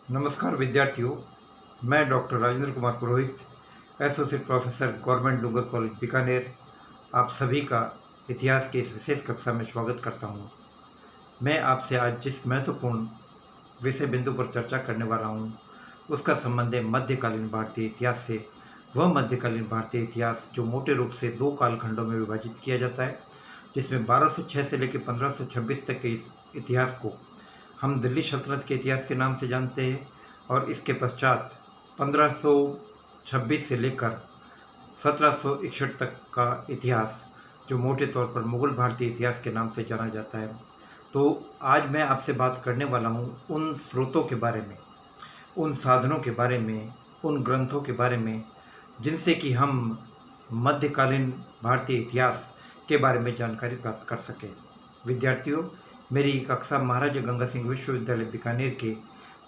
नमस्कार विद्यार्थियों, मैं डॉक्टर राजेंद्र कुमार पुरोहित, एसोसिएट प्रोफेसर गवर्नमेंट डूंगर कॉलेज बीकानेर, आप सभी का इतिहास के इस विशेष कक्षा में स्वागत करता हूं। मैं आपसे आज जिस महत्वपूर्ण विषय बिंदु पर चर्चा करने वाला हूं, उसका संबंध है मध्यकालीन भारतीय इतिहास से। वह मध्यकालीन भारतीय इतिहास जो मोटे रूप से दो कालखंडों में विभाजित किया जाता है, जिसमें 1206 से लेकर 1526 तक के इस इतिहास को हम दिल्ली सल्तनत के इतिहास के नाम से जानते हैं, और इसके पश्चात 1526 से लेकर 1761 तक का इतिहास जो मोटे तौर पर मुगल भारतीय इतिहास के नाम से जाना जाता है। तो आज मैं आपसे बात करने वाला हूँ उन स्रोतों के बारे में, उन साधनों के बारे में, उन ग्रंथों के बारे में जिनसे कि हम मध्यकालीन भारतीय इतिहास के बारे में जानकारी प्राप्त कर सकें। विद्यार्थियों, मेरी कक्षा महाराजा गंगा सिंह विश्वविद्यालय बीकानेर के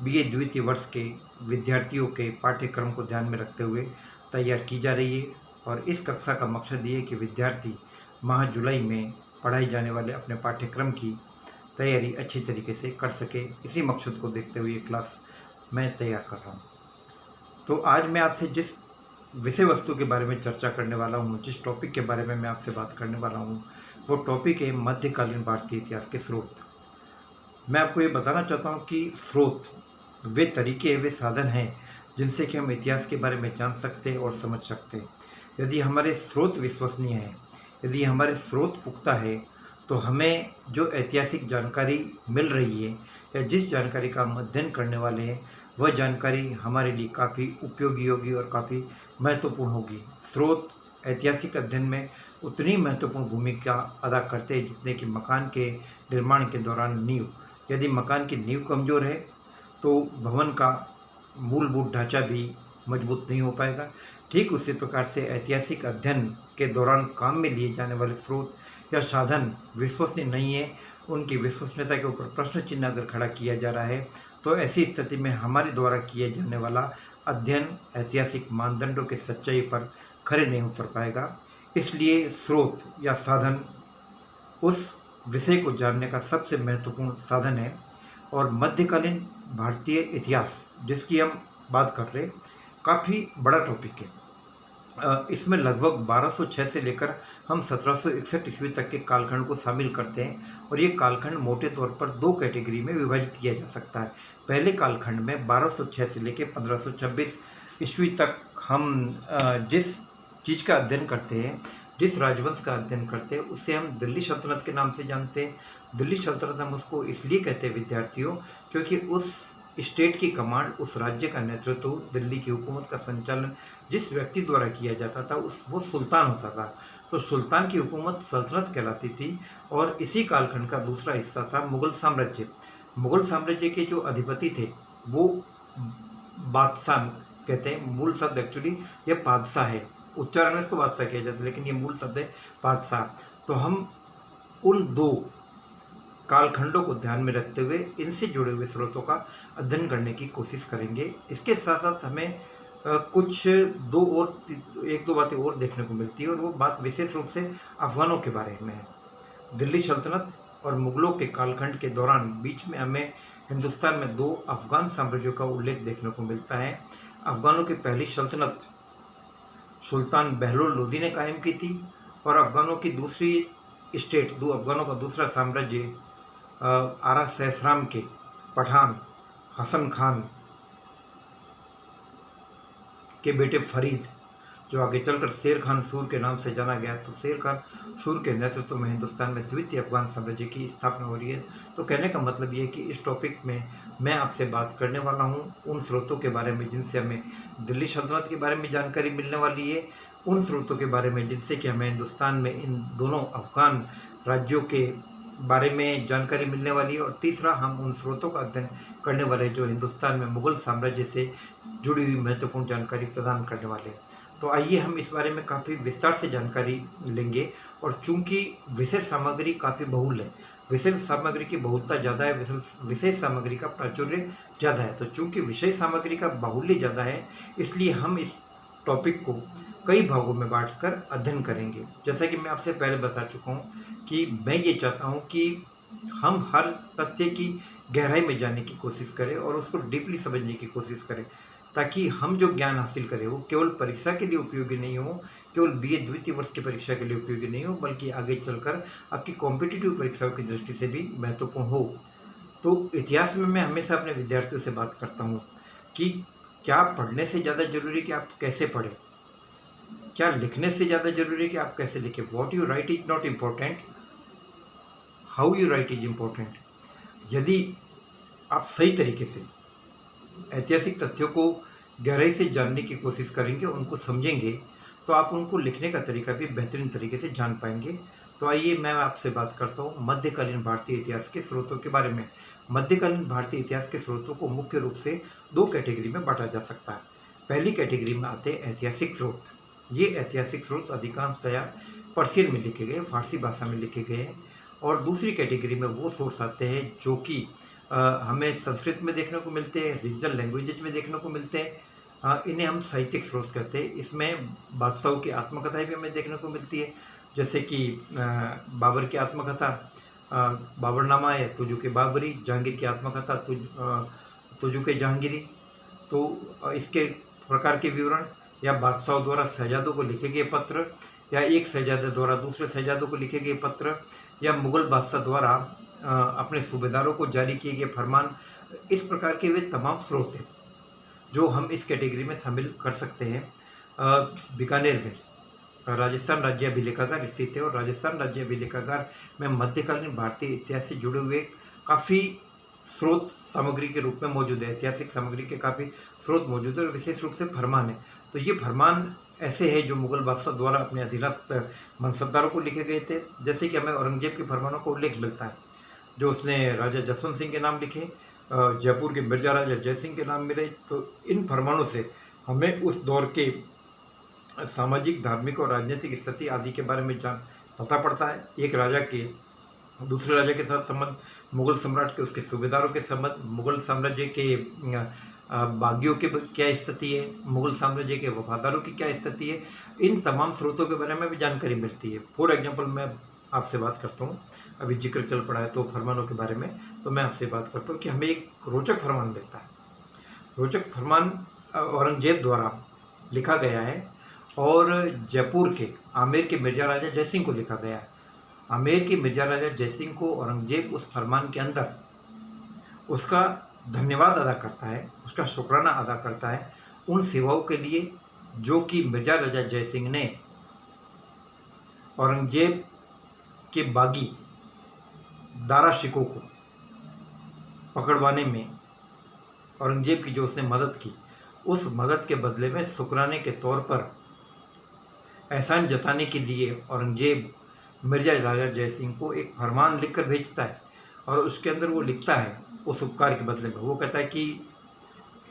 बीए द्वितीय वर्ष के विद्यार्थियों के पाठ्यक्रम को ध्यान में रखते हुए तैयार की जा रही है, और इस कक्षा का मकसद ये है कि विद्यार्थी माह जुलाई में पढ़ाई जाने वाले अपने पाठ्यक्रम की तैयारी अच्छी तरीके से कर सके। इसी मकसद को देखते हुए ये क्लास मैं तैयार कर रहा हूँ। तो आज मैं आपसे जिस विषय वस्तु के बारे में चर्चा करने वाला हूँ, जिस टॉपिक के बारे में मैं आपसे बात करने वाला हूँ, वो टॉपिक है मध्यकालीन भारतीय इतिहास के स्रोत। मैं आपको ये बताना चाहता हूँ कि स्रोत वे तरीके, वे साधन हैं जिनसे कि हम इतिहास के बारे में जान सकते हैं और समझ सकते हैं। यदि हमारे स्रोत विश्वसनीय हैं, यदि हमारे स्रोत पुख्ता है, तो हमें जो ऐतिहासिक जानकारी मिल रही है या जिस जानकारी का हम अध्ययन करने वाले हैं, वह जानकारी हमारे लिए काफ़ी उपयोगी होगी और काफ़ी महत्वपूर्ण होगी। स्रोत ऐतिहासिक अध्ययन में उतनी महत्वपूर्ण भूमिका अदा करते हैं जितने कि मकान के निर्माण के दौरान नींव। यदि मकान की नींव कमज़ोर है तो भवन का मूलभूत ढांचा भी मजबूत नहीं हो पाएगा। ठीक उसी प्रकार से ऐतिहासिक अध्ययन के दौरान काम में लिए जाने वाले स्रोत या साधन विश्वसनीय नहीं है, उनकी विश्वसनीयता के ऊपर प्रश्न चिन्ह अगर खड़ा किया जा रहा है, तो ऐसी स्थिति में हमारे द्वारा किया जाने वाला अध्ययन ऐतिहासिक मानदंडों के सच्चाई पर खरे नहीं उतर पाएगा। इसलिए स्रोत या साधन उस विषय को जानने का सबसे महत्वपूर्ण साधन है। और मध्यकालीन भारतीय इतिहास जिसकी हम बात कर रहे हैं, काफ़ी बड़ा टॉपिक है। इसमें लगभग 1206 से लेकर हम 1761 ईस्वी तक के कालखंड को शामिल करते हैं, और ये कालखंड मोटे तौर पर दो कैटेगरी में विभाजित किया जा सकता है। पहले कालखंड में 1206 से लेकर 1526 ईस्वी तक हम जिस चीज़ का अध्ययन करते हैं, जिस राजवंश का अध्ययन करते हैं, उसे हम दिल्ली सल्तनत के नाम से जानते हैं। दिल्ली सल्तनत हम उसको इसलिए कहते हैं विद्यार्थियों, क्योंकि उस स्टेट की कमांड, उस राज्य का नेतृत्व, दिल्ली की हुकूमत का संचालन जिस व्यक्ति द्वारा किया जाता था वो सुल्तान होता था। तो सुल्तान की हुकूमत सल्तनत कहलाती थी। और इसी कालखंड का दूसरा हिस्सा था मुगल साम्राज्य। मुगल साम्राज्य के जो अधिपति थे वो बादशाह कहते हैं। मूल शब्द एक्चुअली यह बादशाह है, उच्चारण में इसको बादशाह किया जाता है, लेकिन ये मूल शब्द है बादशाह। तो हम उन दो कालखंडों को ध्यान में रखते हुए इनसे जुड़े हुए स्रोतों का अध्ययन करने की कोशिश करेंगे। इसके साथ साथ हमें कुछ एक दो बातें और देखने को मिलती है, और वो बात विशेष रूप से अफगानों के बारे में है। दिल्ली सल्तनत और मुगलों के कालखंड के दौरान बीच में हमें हिंदुस्तान में दो अफगान साम्राज्यों का उल्लेख देखने को मिलता है। अफगानों की पहली सल्तनत सुल्तान बहलोल लोदी ने कायम की थी, और अफगानों की दूसरी स्टेट, अफगानों का दूसरा साम्राज्य आरा सहसराम के पठान हसन खान के बेटे फरीद, जो आगे चलकर शेर खान सूर के नाम से जाना गया, तो शेर खान सूर के नेतृत्व में हिंदुस्तान में द्वितीय अफगान साम्राज्य की स्थापना हो रही है। तो कहने का मतलब ये है कि इस टॉपिक में मैं आपसे बात करने वाला हूँ उन स्रोतों के बारे में जिनसे हमें दिल्ली सल्तनत के बारे में जानकारी मिलने वाली है, उन स्रोतों के बारे में जिनसे कि हमें हिंदुस्तान में इन दोनों अफगान राज्यों के बारे में जानकारी मिलने वाली है, और तीसरा हम उन स्रोतों का अध्ययन करने वाले जो हिंदुस्तान में मुगल साम्राज्य से जुड़ी हुई महत्वपूर्ण जानकारी प्रदान करने वाले हैं। तो आइए हम इस बारे में काफ़ी विस्तार से जानकारी लेंगे। और चूंकि विषय सामग्री काफ़ी बहुल है, विषय सामग्री की बहुलता ज़्यादा है, विषय सामग्री का प्राचुर्य ज़्यादा है, तो चूंकि विषय सामग्री का बाहुल्य ज़्यादा है, इसलिए हम इस टॉपिक को कई भागों में बांटकर अध्ययन करेंगे। जैसा कि मैं आपसे पहले बता चुका हूँ कि मैं ये चाहता हूँ कि हम हर तथ्य की गहराई में जानने की कोशिश करें और उसको डीपली समझने की कोशिश करें, ताकि हम जो ज्ञान हासिल करें वो केवल परीक्षा के लिए उपयोगी नहीं हो, केवल बीए द्वितीय वर्ष की परीक्षा के लिए उपयोगी नहीं हो, बल्कि आगे चलकर आपकी कॉम्पिटिटिव परीक्षाओं की दृष्टि से भी महत्वपूर्ण हो। तो इतिहास में मैं हमेशा अपने विद्यार्थियों से बात करता हूँ कि क्या पढ़ने से ज़्यादा ज़रूरी है कि आप कैसे पढ़ें, क्या लिखने से ज़्यादा ज़रूरी है कि आप कैसे लिखें। What you right is not important, how you right is important. यदि आप सही तरीके से ऐतिहासिक तथ्यों को गहराई से जानने की कोशिश करेंगे, उनको समझेंगे, तो आप उनको लिखने का तरीका भी बेहतरीन तरीके से जान पाएंगे। तो आइए मैं आपसे बात करता हूँ मध्यकालीन भारतीय इतिहास के स्रोतों के बारे में। मध्यकालीन भारतीय इतिहास के स्रोतों को मुख्य रूप से दो कैटेगरी में बांटा जा सकता है। पहली कैटेगरी में आते हैं ऐतिहासिक स्रोत। ये ऐतिहासिक स्रोत अधिकांशतया पर्शियन में लिखे गए, फारसी भाषा में लिखे गए हैं। और दूसरी कैटेगरी में वो सोर्स आते हैं जो कि हमें संस्कृत में देखने को मिलते हैं, रीजनल लैंग्वेजेज में देखने को मिलते हैं। इन्हें हम साहित्यिक स्रोत कहते हैं। इसमें बादशाहों की आत्मकथाएं भी हमें देखने को मिलती है, जैसे कि बाबर की आत्मकथा बाबरनामा है, तुजु के बाबरी, जहांगीर की आत्मकथा तुजु के जहांगीरी। तो इसके प्रकार के विवरण या बादशाहों द्वारा शहजादों को लिखे गए पत्र, या एक शहजादे द्वारा दूसरे शहजादों को लिखे गए पत्र, या मुगल बादशाह द्वारा अपने सूबेदारों को जारी किए गए फरमान, इस प्रकार के वे तमाम स्रोत हैं जो हम इस कैटेगरी में शामिल कर सकते हैं। बीकानेर में राजस्थान राज्य अभिलेखागार स्थित है और राजस्थान राज्य अभिलेखागार में मध्यकालीन भारतीय इतिहास से जुड़े हुए काफ़ी स्रोत सामग्री के रूप में मौजूद है। ऐतिहासिक सामग्री के काफ़ी स्रोत मौजूद है और विशेष रूप से फरमान है। तो ये फरमान ऐसे हैं जो मुगल बादशाह द्वारा अपने अधीनस्थ मनसबदारों को लिखे गए थे। जैसे कि हमें औरंगजेब के फरमानों का उल्लेख मिलता है जो उसने राजा जसवंत सिंह के नाम लिखे, जयपुर के मिर्जा राजा जय सिंह के नाम मिले। तो इन फरमानों से हमें उस दौर के सामाजिक, धार्मिक और राजनीतिक स्थिति आदि के बारे में पता पड़ता है। एक राजा के दूसरे राजा के साथ संबंध, मुगल सम्राट के उसके सूबेदारों के संबंध, मुगल साम्राज्य के बागियों के क्या स्थिति है, मुगल साम्राज्य के वफादारों की क्या स्थिति है, इन तमाम स्रोतों के बारे में भी जानकारी मिलती है। फॉर एग्जांपल मैं आपसे बात करता हूँ, अभी जिक्र चल पड़ा है तो फरमानों के बारे में, तो मैं आपसे बात करता हूँ कि हमें एक रोचक फरमान मिलता है। रोचक फरमान औरंगजेब द्वारा लिखा गया है और जयपुर के आमेर के मिर्जा राजा जयसिंह को लिखा गया है। आमेर के मिर्जा राजा जयसिंह को औरंगजेब उस फरमान के अंदर उसका धन्यवाद अदा करता है, उसका शुक्राना अदा करता है उन सेवाओं के लिए जो कि मिर्जा राजा जयसिंह ने औरंगजेब के बागी दारा शिकोह को पकड़वाने में औरंगजेब की जो उसने मदद की, उस मदद के बदले में शुक्राने के तौर पर एहसान जताने के लिए औरंगजेब मिर्जा राजा जयसिंह को एक फरमान लिखकर भेजता है। और उसके अंदर वो लिखता है उस उपकार के बदले में, वो कहता है कि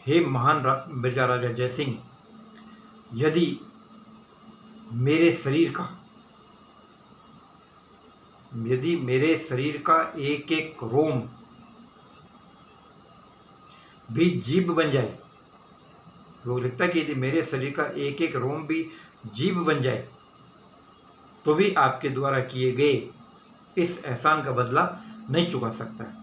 हे महान मिर्जा राजा जयसिंह, यदि मेरे शरीर का एक एक रोम भी जीभ बन जाए, वो लिखता है कि यदि मेरे शरीर का एक एक रोम भी जीभ बन जाए तो भी आपके द्वारा किए गए इस एहसान का बदला नहीं चुका सकता है।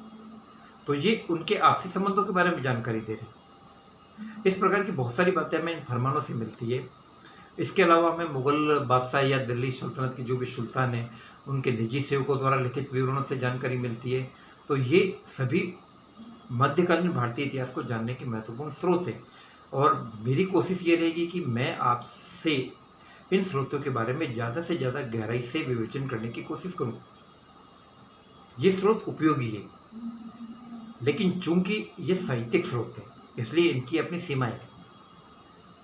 तो ये उनके आपसी संबंधों के बारे में जानकारी दे रहे हैं। इस प्रकार की बहुत सारी बातें हमें इन फरमानों से मिलती है। इसके अलावा हमें मुगल बादशाह या दिल्ली सल्तनत की जो भी सुल्तान है उनके निजी सेवकों द्वारा लिखित विवरणों से जानकारी मिलती है। तो ये सभी मध्यकालीन भारतीय इतिहास को जानने के महत्वपूर्ण स्रोत हैं और मेरी कोशिश ये रहेगी कि मैं आपसे इन स्रोतों के बारे में ज़्यादा से ज़्यादा गहराई से विवेचन करने की कोशिश करूं। ये स्रोत उपयोगी है, लेकिन चूंकि ये साहित्यिक स्रोत है इसलिए इनकी अपनी सीमाएं हैं।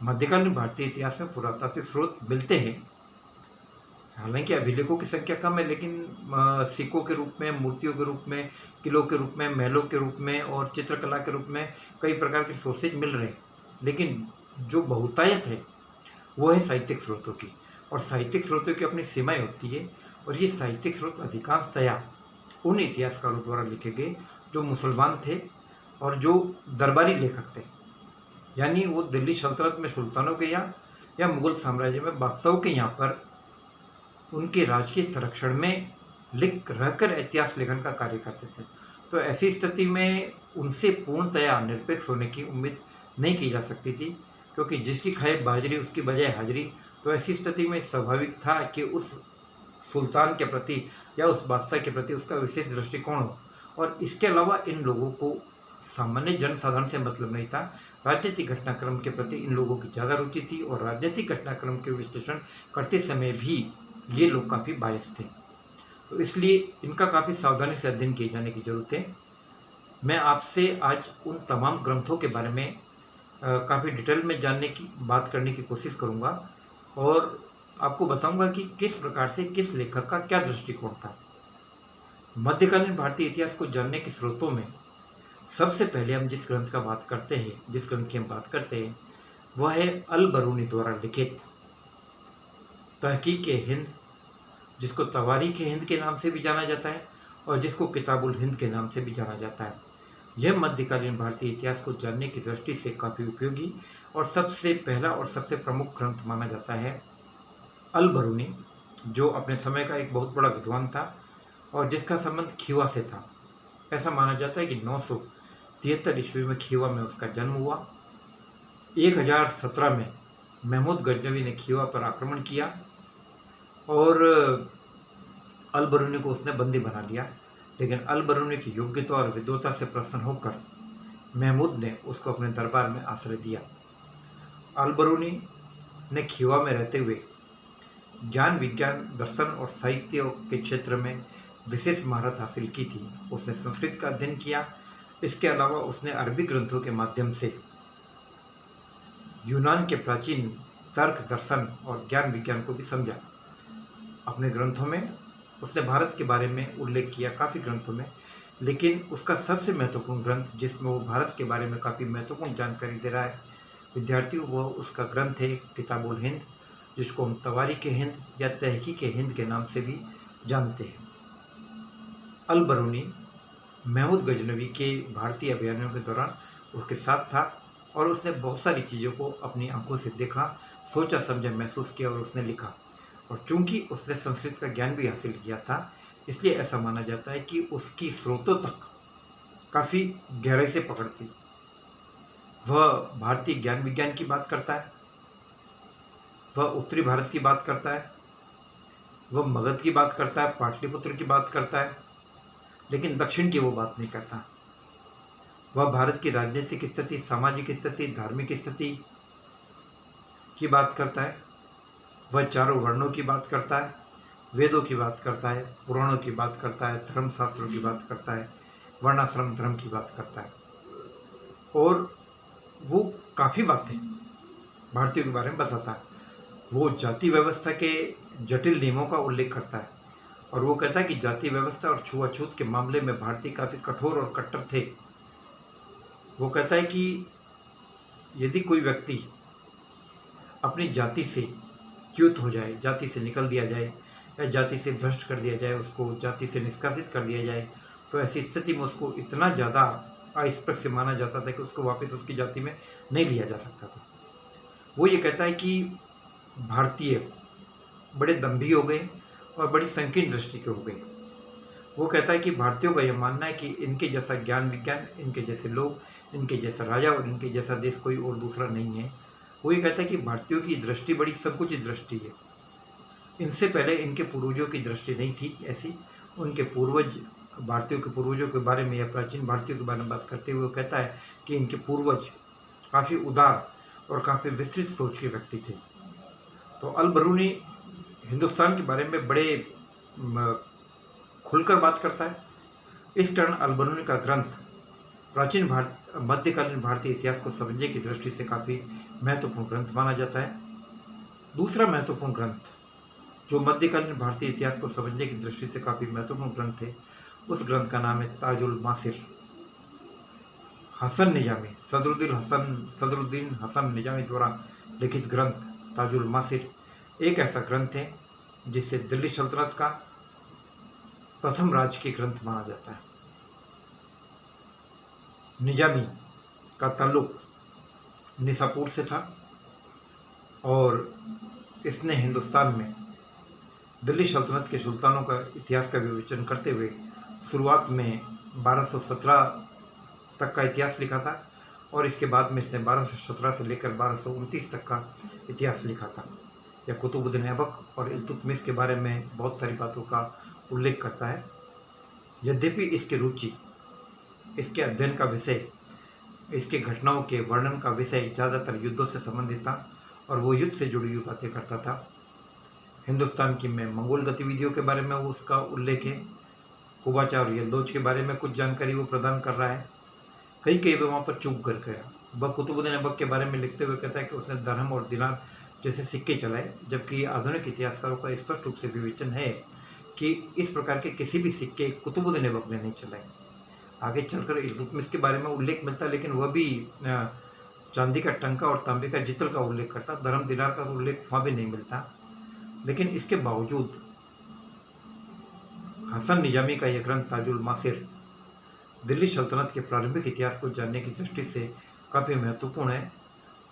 मध्यकालीन भारतीय इतिहास में पुरातात्विक स्रोत मिलते हैं, हालांकि अभिलेखों की संख्या कम है, लेकिन सिक्कों के रूप में, मूर्तियों के रूप में, किलों के रूप में, महलों के रूप में और चित्रकला के रूप में कई प्रकार के सोर्सेज मिल रहे हैं। लेकिन जो बहुतायत है वो है साहित्यिक स्रोतों की, और साहित्यिक स्रोतों की अपनी सीमाएं होती है। और ये साहित्यिक स्रोत अधिकांशतया उन इतिहासकारों द्वारा लिखे गए जो मुसलमान थे और जो दरबारी लेखक थे, यानी वो दिल्ली सल्तनत में सुल्तानों के यहाँ या मुगल साम्राज्य में बादशाहों के यहाँ पर उनके राज के संरक्षण में लिख रहकर इतिहास लेखन का कार्य करते थे। तो ऐसी स्थिति में उनसे पूर्णतया निरपेक्ष होने की उम्मीद नहीं की जा सकती थी, क्योंकि जिसकी खाए बाजरी उसकी बजाय हाजिरी। तो ऐसी स्थिति में स्वाभाविक था कि उस सुल्तान के प्रति या उस बादशाह के प्रति उसका विशेष दृष्टिकोण हो। और इसके अलावा इन लोगों को सामान्य जनसाधारण से मतलब नहीं था। राजनीतिक घटनाक्रम के प्रति इन लोगों की ज़्यादा रुचि थी, और राजनीतिक घटनाक्रम के विश्लेषण करते समय भी ये लोग काफ़ी बायस थे। तो इसलिए इनका काफ़ी सावधानी से अध्ययन किए जाने की ज़रूरत है। मैं आपसे आज उन तमाम ग्रंथों के बारे में काफ़ी डिटेल में जानने की बात करने की कोशिश करूँगा, और आपको बताऊंगा कि किस प्रकार से किस लेखक का क्या दृष्टिकोण था। मध्यकालीन भारतीय इतिहास को जानने के स्रोतों में सबसे पहले हम जिस ग्रंथ की हम बात करते हैं वह है अल बरूनी द्वारा लिखित तहकीक हिंद, जिसको तवारीख हिंद के नाम से भी जाना जाता है और जिसको किताबुल हिंद के नाम से भी जाना जाता है। यह मध्यकालीन भारतीय इतिहास को जानने की दृष्टि से काफ़ी उपयोगी और सबसे पहला और सबसे प्रमुख ग्रंथ माना जाता है। अल बरूनी, जो अपने समय का एक बहुत बड़ा विद्वान था और जिसका संबंध खीवा से था। ऐसा माना जाता है कि 973 ईस्वी में खीवा में उसका जन्म हुआ। 1017 में महमूद गजनवी ने खीवा पर आक्रमण किया और अल बरूनी को उसने बंदी बना लिया। लेकिन अल बरूनी की योग्यता और विद्वता से प्रसन्न होकर महमूद ने उसको अपने दरबार में आश्रय दिया। अल बरूनी ने खीवा में रहते हुए ज्ञान, विज्ञान, दर्शन और साहित्य के क्षेत्र में विशेष महारत हासिल की थी। उसने संस्कृत का अध्ययन किया। इसके अलावा उसने अरबी ग्रंथों के माध्यम से यूनान के प्राचीन तर्क, दर्शन और ज्ञान विज्ञान को भी समझा। अपने ग्रंथों में उसने भारत के बारे में उल्लेख किया काफ़ी ग्रंथों में, लेकिन उसका सबसे महत्वपूर्ण ग्रंथ जिसमें वो भारत के बारे में काफ़ी महत्वपूर्ण जानकारी दे रहा है विद्यार्थियों, वो उसका ग्रंथ है किताबुल हिंद, जिसको हम तवारीख हिंद या तहकीक हिंद के नाम से भी जानते हैं। अल बरूनी महमूद गजनवी के भारतीय अभियानों के दौरान उसके साथ था और उसने बहुत सारी चीज़ों को अपनी आंखों से देखा, सोचा, समझा, महसूस किया और उसने लिखा। और चूंकि उसने संस्कृत का ज्ञान भी हासिल किया था, इसलिए ऐसा माना जाता है कि उसकी स्रोतों तक काफ़ी गहराई से पकड़ थी। वह भारतीय ज्ञान विज्ञान की बात करता है, वह उत्तरी भारत की बात करता है, वह मगध की बात करता है, पाटलिपुत्र की बात करता है, लेकिन दक्षिण की वो बात नहीं करता। वह भारत की राजनीतिक स्थिति, सामाजिक स्थिति, धार्मिक स्थिति की बात करता है। वह चारों वर्णों की बात करता है, वेदों की बात करता है, पुराणों की बात करता है, धर्मशास्त्रों की बात करता है, वर्णाश्रम धर्म की बात करता है, और वो काफ़ी बातें भारतीयों के बारे में बताता है। वो जाति व्यवस्था के जटिल नियमों का उल्लेख करता है और वो कहता है कि जाति व्यवस्था और छुआछूत के मामले में भारतीय काफ़ी कठोर और कट्टर थे। वो कहता है कि यदि कोई व्यक्ति अपनी जाति से च्युत हो जाए, जाति से निकल दिया जाए या जाति से भ्रष्ट कर दिया जाए, उसको जाति से निष्कासित कर दिया जाए, तो ऐसी स्थिति में उसको इतना ज़्यादा अस्पृश्य माना जाता था कि उसको वापस उसकी जाति में नहीं लिया जा सकता था। वो ये कहता है कि भारतीय बड़े दम्भी हो गए और बड़ी संकीर्ण दृष्टि के हो गए। वो कहता है कि भारतीयों का यह मानना है कि इनके जैसा ज्ञान विज्ञान, इनके जैसे लोग, इनके जैसा राजा और इनके जैसा देश कोई और दूसरा नहीं है। वो ये कहता है कि भारतीयों की दृष्टि बड़ी संकुचित दृष्टि है। इनसे पहले इनके पूर्वजों की दृष्टि नहीं थी ऐसी। उनके पूर्वज, भारतीयों के पूर्वजों के बारे में या प्राचीन भारतीयों के बारे में बात करते हुए कहता है कि इनके पूर्वज काफ़ी उदार और काफ़ी विस्तृत सोच के व्यक्ति थे। तो अल बरूनी हिंदुस्तान के बारे में बड़े खुलकर बात करता है। इस कारण अल बरूनी का ग्रंथ प्राचीन मध्यकालीन भारतीय इतिहास को समझने की दृष्टि से काफ़ी महत्वपूर्ण ग्रंथ माना जाता है। दूसरा महत्वपूर्ण ग्रंथ जो मध्यकालीन भारतीय इतिहास को समझने की दृष्टि से काफ़ी महत्वपूर्ण ग्रंथ है, उस ग्रंथ का नाम है ताजुल मासिर। हसन निजामी, सदरुद्दीन हसन निजामी द्वारा लिखित ग्रंथ ताजुल मासिर एक ऐसा ग्रंथ है जिसे दिल्ली सल्तनत का प्रथम राजकीय ग्रंथ माना जाता है। निजामी का ताल्लुक निसापुर से था और इसने हिंदुस्तान में दिल्ली सल्तनत के सुल्तानों का इतिहास का विवेचन करते हुए शुरुआत में 1217 तक का इतिहास लिखा था और इसके बाद में इसने 1217 से लेकर 1229 तक का इतिहास लिखा था। यह कुतुबुद्दीन ऐबक और इल्तुतमिश के बारे में बहुत सारी बातों का उल्लेख करता है। यद्यपि इसकी रुचि, इसके अध्ययन का विषय, इसके घटनाओं के वर्णन का विषय ज़्यादातर युद्धों से संबंधित था और वो युद्ध से जुड़ी हुई बातें करता था। हिंदुस्तान की में मंगोल गतिविधियों के बारे में उसका उल्लेख है। कुबाचा और यल्दौज के बारे में कुछ जानकारी वो प्रदान कर रहा है। कई वहाँ पर चूक कर गया। वह कुतुबुद्दीन ऐबक के बारे में लिखते हुए कहता है कि उसने दरहम और दिनार जैसे सिक्के चलाए, जबकि आधुनिक इतिहासकारों का स्पष्ट रूप से विवेचन है कि इस प्रकार के किसी भी सिक्के कुतुबुद्दीन ऐबक ने नहीं चलाए। आगे चलकर इल्तुतमिश के बारे में उल्लेख मिलता है, लेकिन वह भी चांदी का टंका और तांबे का जितल का उल्लेख करता। दरहम दिनार का तो उल्लेख वहाँ भी नहीं मिलता। लेकिन इसके बावजूद हसन निजामी का यह ग्रंथ ताजुल मासिर दिल्ली सल्तनत के प्रारंभिक इतिहास को जानने की दृष्टि से काफ़ी महत्वपूर्ण है।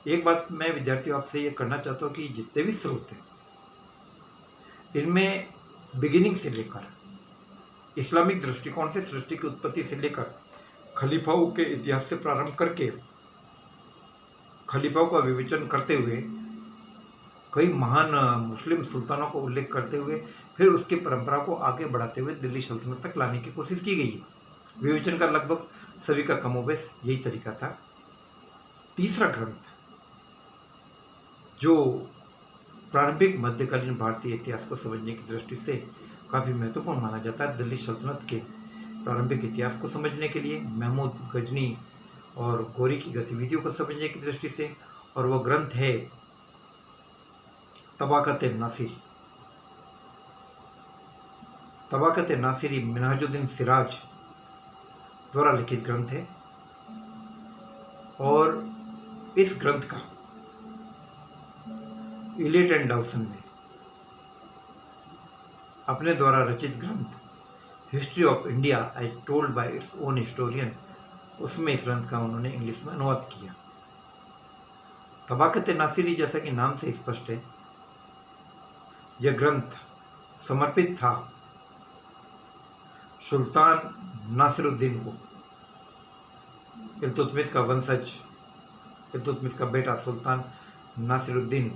एक बात मैं विद्यार्थियों आपसे ये करना चाहता हूँ कि जितने भी स्रोत हैं इनमें बिगिनिंग से लेकर इस्लामिक दृष्टिकोण से सृष्टि की उत्पत्ति से लेकर खलीफाओं के इतिहास से प्रारंभ करके खलीफाओं का विवेचन करते हुए कई महान मुस्लिम सुल्तानों का उल्लेख करते हुए फिर उसकी परंपरा को आगे बढ़ाते हुए दिल्ली सल्तनत तक लाने की कोशिश की गई है। विवेचन का लगभग सभी का कमोबेश यही तरीका था। तीसरा ग्रंथ जो प्रारंभिक मध्यकालीन भारतीय इतिहास को समझने की दृष्टि से काफ़ी महत्वपूर्ण माना जाता है, दिल्ली सल्तनत के प्रारंभिक इतिहास को समझने के लिए, महमूद गजनी और गौरी की गतिविधियों को समझने की दृष्टि से, और वह ग्रंथ है तबाकत नासिरी। तबाकत नासिरी मिनहाजुद्दीन सिराज द्वारा लिखित ग्रंथ है और इस ग्रंथ का इलियट एंड डाउसन ने अपने द्वारा रचित ग्रंथ history of India as told by its own historian, उसमें इस ग्रंथ का उन्होंने इंग्लिश में अनुवाद किया। तबाकत नासिरी जैसा कि नाम से स्पष्ट है, यह ग्रंथ समर्पित था सुल्तान नासिरुद्दीन को। इल्तुतमिश का वंशज, इल्तुतमिश का बेटा सुल्तान नासिरुद्दीन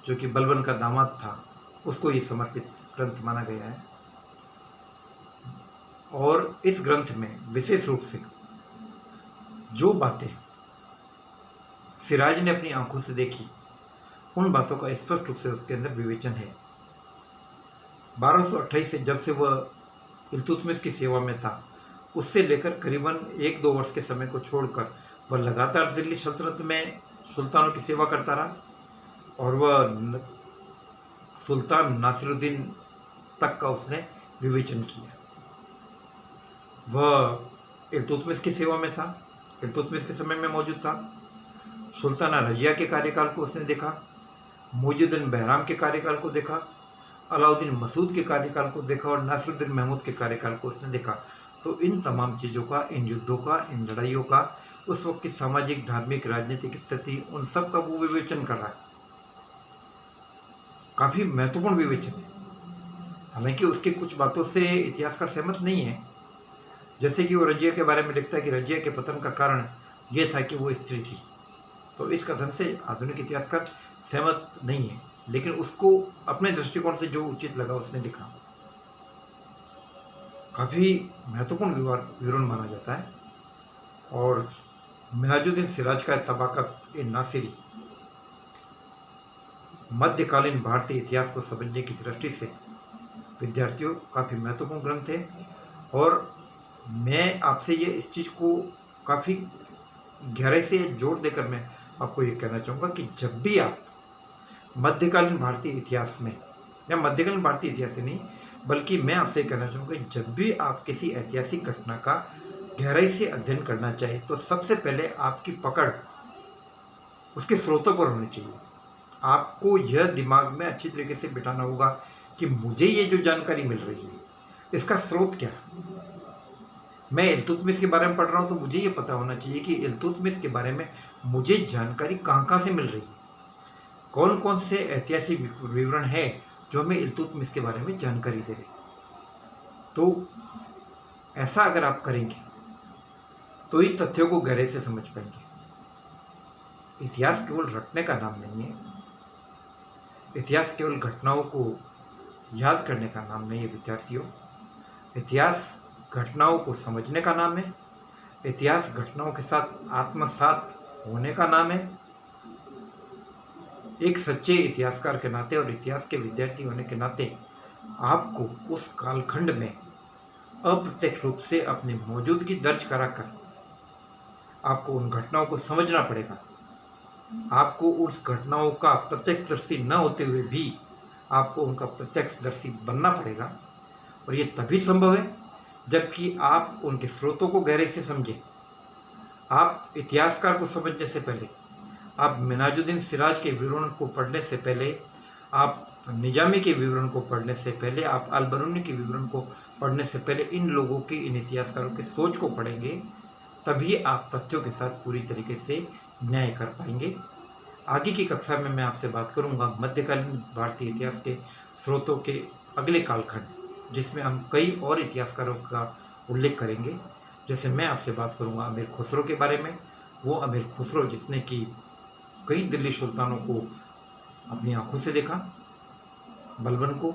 जो कि बलबन का दामाद था, उसको ये समर्पित ग्रंथ माना गया है। और इस ग्रंथ में विशेष रूप से जो बातें सिराज ने अपनी आंखों से देखी उन बातों का स्पष्ट रूप से उसके अंदर विवेचन है। 1228 से जब से वह इल्तुतमिश की सेवा में था, उससे लेकर करीबन 1-2 वर्ष के समय को छोड़कर वह लगातार दिल्ली सल्तनत में सुल्तानों की सेवा करता रहा और वह सुल्तान नासिरुद्दीन तक का उसने विवेचन किया। वह इल्तुतमिश की सेवा में था, इल्तुतमिश के समय में मौजूद था। सुल्ताना रजिया के कार्यकाल को उसने देखा, मुइजुद्दीन बहराम के कार्यकाल को देखा, अलाउद्दीन मसूद के कार्यकाल को देखा और नासिरुद्दीन महमूद के कार्यकाल को उसने देखा। तो इन तमाम चीज़ों का, इन युद्धों का, इन लड़ाइयों का, उस वक्त की सामाजिक, धार्मिक, राजनीतिक स्थिति, उन सब का वो विवेचन कर रहा है। काफ़ी महत्वपूर्ण विवेचन है। हालांकि उसकी कुछ बातों से इतिहासकार सहमत नहीं है, जैसे कि वो रजिया के बारे में लिखता है कि रजिया के पतन का कारण ये था कि वो स्त्री थी। तो इस कथन से आधुनिक इतिहासकार सहमत नहीं है, लेकिन उसको अपने दृष्टिकोण से जो उचित लगा उसने लिखा। काफ़ी महत्वपूर्ण विवरण माना जाता है। और मिनहाजुद्दीन सिराज का तबाकत नासिरी मध्यकालीन भारतीय इतिहास को समझने की दृष्टि से विद्यार्थियों काफ़ी महत्वपूर्ण ग्रंथ है। और मैं आपसे ये इस चीज़ को काफ़ी गहराई से जोड़ देकर मैं आपको ये कहना चाहूँगा कि जब भी आप मध्यकालीन भारतीय इतिहास में, या मध्यकालीन भारतीय इतिहास ही नहीं बल्कि मैं आपसे कहना चाहूँगा, जब भी आप किसी ऐतिहासिक घटना का गहराई से अध्ययन करना चाहिए तो सबसे पहले आपकी पकड़ उसके स्रोतों पर होनी चाहिए। आपको यह दिमाग में अच्छी तरीके से बिठाना होगा कि मुझे ये जो जानकारी मिल रही है इसका स्रोत क्या है। मैं इल्तुतमिश के बारे में पढ़ रहा हूँ तो मुझे ये पता होना चाहिए कि इल्तुतमिश के बारे में मुझे जानकारी कहाँ कहाँ से मिल रही है, कौन कौन से ऐतिहासिक विवरण है जो हमें इल्तुतमिश के बारे में जानकारी दे रहे। तो ऐसा अगर आप करेंगे तो ही तथ्यों को गहराई से समझ पाएंगे। इतिहास केवल रटने का नाम नहीं है, इतिहास केवल घटनाओं को याद करने का नाम नहीं है विद्यार्थियों। इतिहास घटनाओं को समझने का नाम है, इतिहास घटनाओं के साथ आत्मसात होने का नाम है। एक सच्चे इतिहासकार के नाते और इतिहास के विद्यार्थी होने के नाते आपको उस कालखंड में अप्रत्यक्ष रूप से अपनी मौजूदगी दर्ज कराकर आपको उन घटनाओं को समझना पड़ेगा। आपको उस घटनाओं का प्रत्यक्षदर्शी न होते हुए भी आपको उनका प्रत्यक्षदर्शी बनना पड़ेगा, और ये तभी संभव है जबकि आप उनके स्रोतों को गहराई से समझें। आप इतिहासकार को समझने से पहले, आप मिन्हाजुद्दीन सिराज के विवरण को पढ़ने से पहले, आप निजामी के विवरण को पढ़ने से पहले, आप अल-बरूनी के विवरण को पढ़ने से पहले इन लोगों की, इन इतिहासकारों की सोच को पढ़ेंगे, तभी आप तथ्यों के साथ पूरी तरीके से न्याय कर पाएंगे। आगे की कक्षा में मैं आपसे बात करूंगा मध्यकालीन भारतीय इतिहास के स्रोतों के अगले कालखंड, जिसमें हम कई और इतिहासकारों का उल्लेख करेंगे। जैसे मैं आपसे बात करूंगा अमीर खुसरो के बारे में, वो अमीर खुसरो जिसने कि कई दिल्ली सुल्तानों को अपनी आंखों से देखा, बलबन को,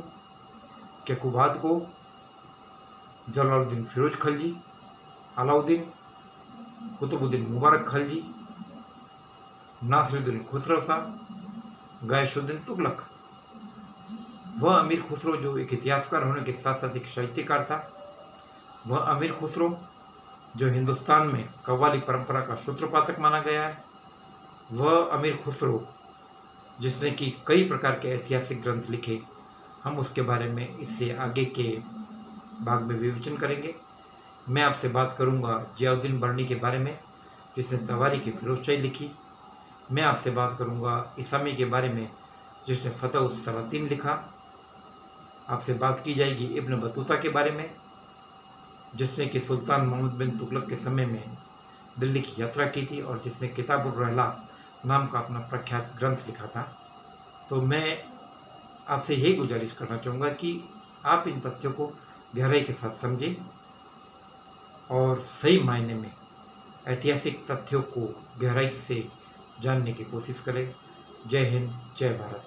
कैकुबाद को, जलालुद्दीन फिरोज खलजी, अलाउद्दीन, कुतुबुद्दीन मुबारक खलजी, नासिरुद्दीन खुसरो शाह, गयासुद्दीन तुगलक। वह अमीर खुसरो जो एक इतिहासकार होने के साथ साथ एक साहित्यकार था, वह अमीर खुसरो जो हिंदुस्तान में कव्वाली परंपरा का सूत्रपातक माना गया है, वह अमीर खुसरो जिसने कि कई प्रकार के ऐतिहासिक ग्रंथ लिखे। हम उसके बारे में इससे आगे के भाग में विवेचन करेंगे। मैं आपसे बात करूंगा जियाउद्दीन बर्नी के बारे में, जिसने तवारीख फिरोजशाही लिखी। मैं आपसे बात करूंगा इसामी के बारे में, जिसने फतह उस सलातीन लिखा। आपसे बात की जाएगी इब्न बतूता के बारे में, जिसने कि सुल्तान मोहम्मद बिन तुगलक के समय में दिल्ली की यात्रा की थी और जिसने किताबुर रहला नाम का अपना प्रख्यात ग्रंथ लिखा था। तो मैं आपसे यही गुजारिश करना चाहूँगा कि आप इन तथ्यों को गहराई के साथ समझें और सही मायने में ऐतिहासिक तथ्यों को गहराई से जानने की कोशिश करें। जय हिंद, जय भारत।